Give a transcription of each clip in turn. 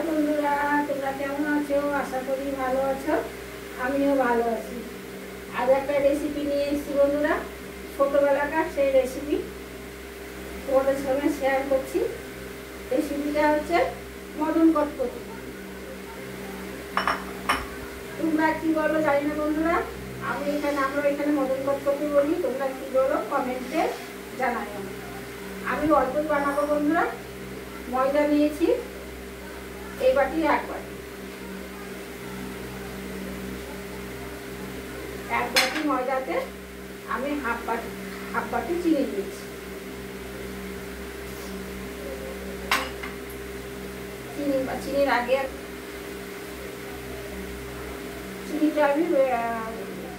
High বন্ধুরা, তোমরা কেমন আছো? আশা করি ভালো আছো। আমিও ভালো আছি। আজ একটা রেসিপি নিয়ে এসেছি বন্ধুরা, ছোটোবেলাকার সেই রেসিপি তোমাদের সঙ্গে শেয়ার করছি। রেসিপিটা হচ্ছে মদন কটকটি। তোমরা কি বলো জানি না বন্ধুরা, আমরা এখানে মদন কটকটি বলি, তোমরা কি বলো কমেন্টে জানাই। আমি অল্প বানাবো বন্ধুরা। ময়দা নিয়েছি এই বাটি এক বাটি ময়দাতে আমি হাফ বাটি চিনি দিয়েছি। চিনির আগে চিনিটা আমি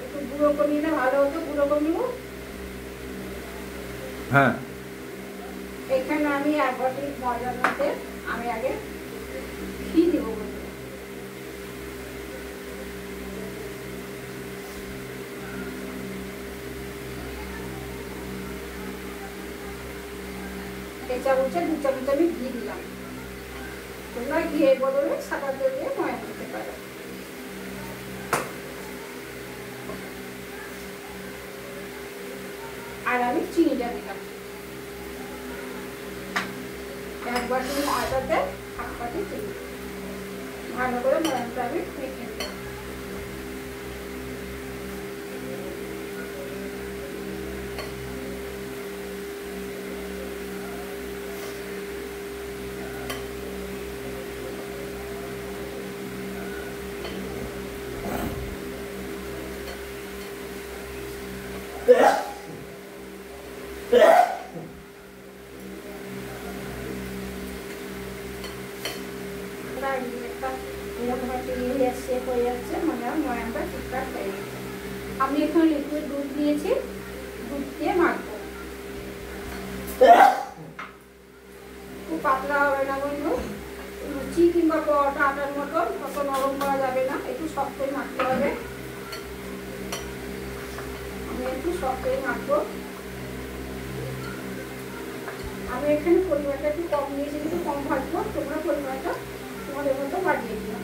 একটু গুঁড়ো করে নিলে ভালো হতো। গুঁড়ো করে নিব। হ্যাঁ, এখানে আমি এক বাটি ময়দার মধ্যে আমি আগে ঘি দিব। এক চামচে 2 চামচ আমি ঘি দিলাম। তোমরা ঘিয়ের বদলে সাদা তেল দিয়ে ময়ান দিতে পারো। আর আমি চিনিটা দিলাম। এক বাটি ময়দাতে হাফ বাটি চিনি। ভালো করে ময়ানটা আমি মেখে দিলাম। আমি এখন লিকুইড দুধ নিয়েছি, দুধ দিয়ে মাখবো। খুব পাতলা হবে না বন্ধু, লুচি কিংবা পরোটা আটার মতন অত নরম করা যাবে না, একটু শক্তই মাখতে হবে। আমি একটু শক্তই মাখবো। আমি এখানে পরিমাণটা একটু কম নিয়েছি, একটু কম ভাজবো। তোমরা পরিমাণটা তোমাদের মতো বাড়িয়ে দিলাম।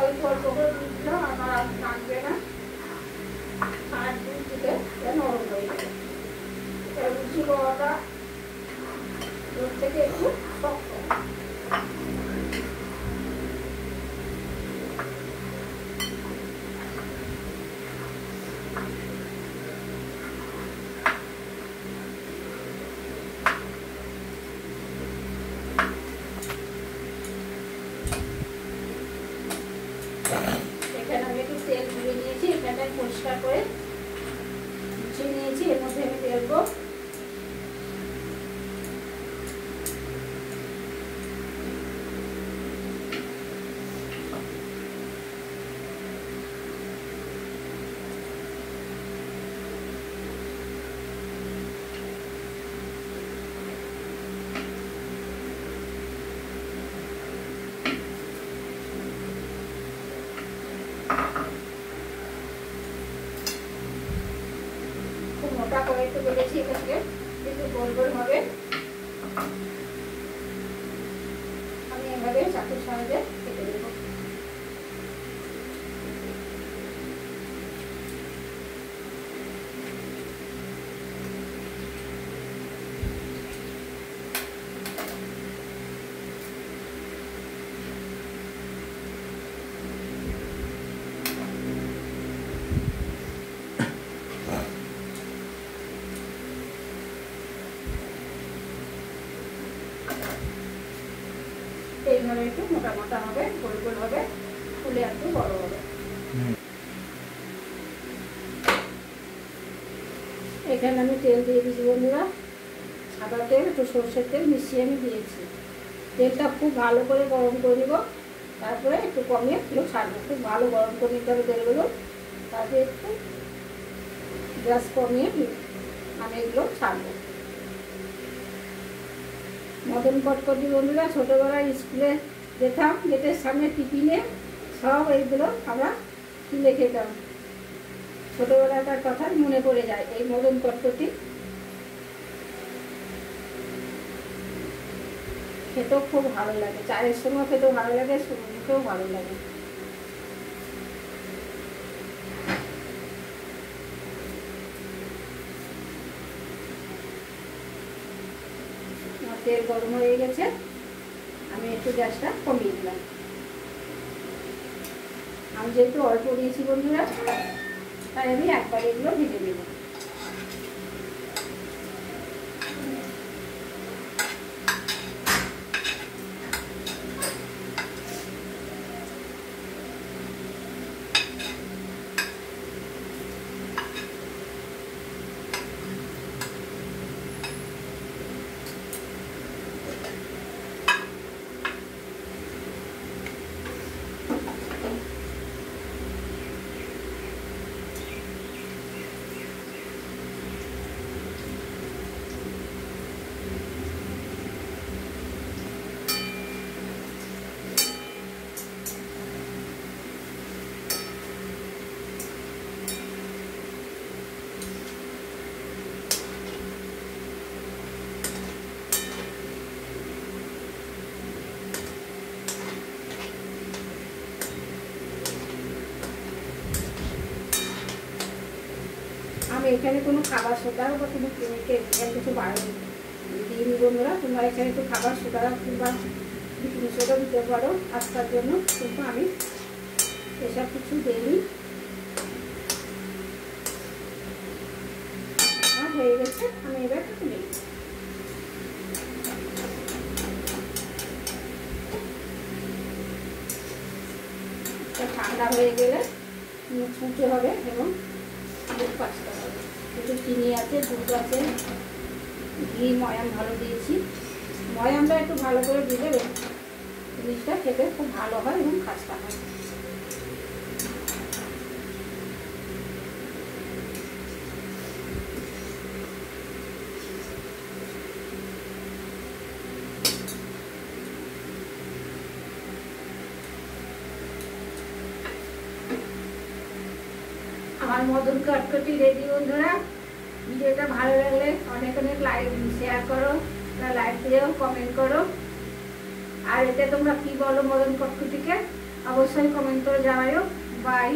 অল্প অল্প করে দুধ দিলাম, আমার আর লাগবে না। আর দুধ দিলে নরম হয়ে যাবে। লুচি পরোটা দুধ থেকে একটু শক্ত। এখানে আমি একটু তেল ধুয়ে নিয়েছি, এখানে পরিষ্কার করে মুছে নিয়েছি। এর মধ্যে আমি দেবো মোটা করে একটু বেলেছি, এখানে একটু গোল গোল হবে। আমি এভাবে চাকুর সাহায্যে কেটে দেবো। এইভাবে একটু মোটা মোটা হবে, গোল গোল হবে, ফুলে একটু বড় হবে। এখানে আমি তেল দিয়ে দিয়েছি বন্ধুরা, সাদা তেল একটু সরষের তেল মিশিয়ে আমি দিয়েছি। তেলটা খুব ভালো করে গরম করে নিব, তারপরে একটু কমিয়ে একটু ছাড়বো। খুব ভালো গরম করে নিতে হবে তেলগুলো, তারপরে একটু গ্যাস কমিয়ে আমি এগুলো ছাড়বো। মদন কটকটি বন্ধুরা, ছোটোবেলায় স্কুলে যেতাম, গেটের সামনে টিফিনে সব এইগুলো আমরা কিনে খেতাম। ছোটোবেলাকার কথা মনে পড়ে যায় এই মদন কটকটি। খেতেও খুব ভালো লাগে, চায়ের সঙ্গেও খেতেও ভালো লাগে, মুখেও ভালো লাগে। তেল গরম হয়ে গেছে, আমি একটু গ্যাসটা কমিয়ে দিলাম। আমি যেহেতু অল্প দিয়েছি বন্ধুরা, তাই আমি একবার এগুলো ভেজে নেব। আমি এখানে কোনো খাবার সোডা বা কোনো কেমিক্যাল কিছু বাড়াই দিইনি বন্ধুরা। তোমরা এখানে একটু খাবার সোডা কিংবা বেকিং সোডা দিতে পারো আস্তার জন্য, কিন্তু আমি এসব কিছু দিইনি। হয়ে গেছে, আমি এবার তুলে নিই। ঠান্ডা হয়ে গেলে ছুঁচে হবে এবং দুধ পাঁচটা হবে। একটু চিনি আছে, দুধ আছে, ঘি ময়াম ভালো দিয়েছি। ময়ামটা একটু ভালো করে দিলে জিনিসটা খেতে খুব ভালো হয় এবং খাস্তা হয়। আমার মদন কটকটি রেডি বন্ধুরা। ভিডিওটা ভালো লাগলে অনেক অনেক লাইক শেয়ার করো, লাইক দিও, কমেন্ট করো। আর এতে তোমরা কি বলো মদন কটকটিকে অবশ্যই কমেন্ট করে জানাও। বাই।